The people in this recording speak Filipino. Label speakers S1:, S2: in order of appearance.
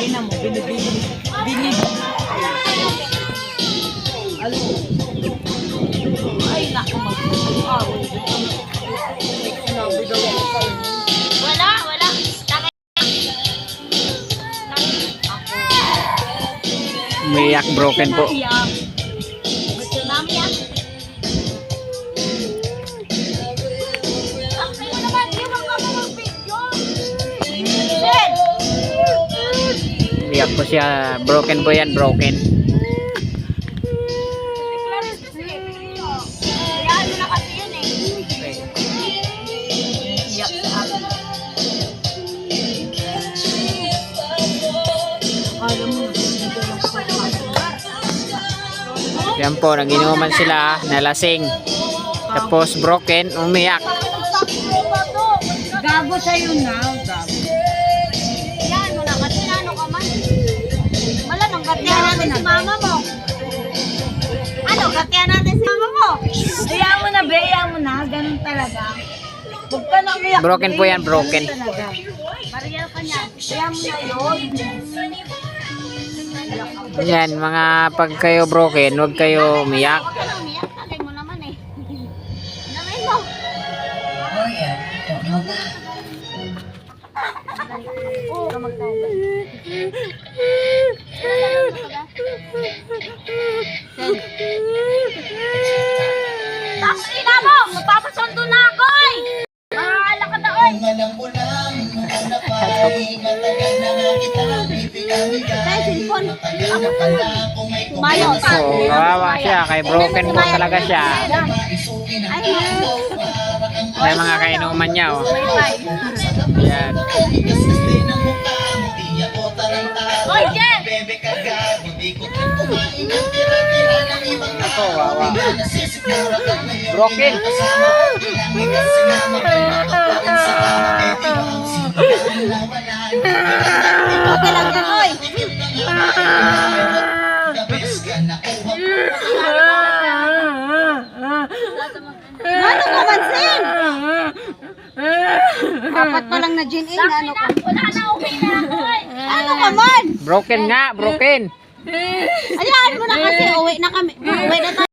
S1: Ay na mo, binibili. Ay, naku, mag-away.
S2: Wala.
S3: Umiyak, broken po.
S2: Mami yan. Ang mo naman, iwan ka mo mag-video. Sid!
S3: Umiyak po siya. Broken po yan, broken.
S2: Kaya ano na kasi yun eh.
S1: Iyak sa akin. Alam mo,
S3: Yan po, naginuman sila, nalasing. Tapos broken, umiyak.
S1: gago sa'yo na. Gago.
S2: Yan mo na kasi ano ka man. Wala nang gatihan natin si mama mo. Ano, gatihan natin si mama mo.
S1: Hayaan mo na, be. Hayaan mo na. Ganun talaga. Huwag ka nang umiyak.
S3: Broken po yan, broken.
S1: Ganun talaga.
S2: Mariel ka niya.
S1: Hayaan mo na yun.
S3: Yan, mga pag kayo broken, huwag kayo umiyak.
S2: Huwag ka na umiyak. Tagay mo naman eh. Namay mo.
S4: Oh yeah, don't know that.
S2: Oo, ka magtawag. Tapos ina mo! Magpapasundo na ako eh! Mahala ka na eh!
S4: Kung alam ko lang, hanap ay matagal na nga kita bibigyan-bigay.
S2: Sa cellphone.
S4: Ano pala kung may
S2: Mayo.
S3: So, kawawa siya, kay broken po talaga siya.
S4: isukin ang
S2: Ay,
S4: tao para kang
S3: Ay, mga kainuman niya, oh. Yan.
S4: kasi ng mukha mo, di ako tarantado.
S2: Hoy, Jen!
S4: Bebe ka gago, di ko din kumain ang tira-tira ng ibang tao.
S3: wawa.
S4: Di ka nasisigura ka ngayon,
S3: Broken.
S4: pinapasama ko, kailangan kasi nga magpapakain sa mga
S2: Okay lang yan, oy! Ano ka man, Sin? Apat pa lang na gin in, ano ka? Wala na, okay na ako eh. Ano ka man?
S3: Broken nga, broken.
S2: Ayaan mo na kasi, uwi na kami. Uwi na tayo.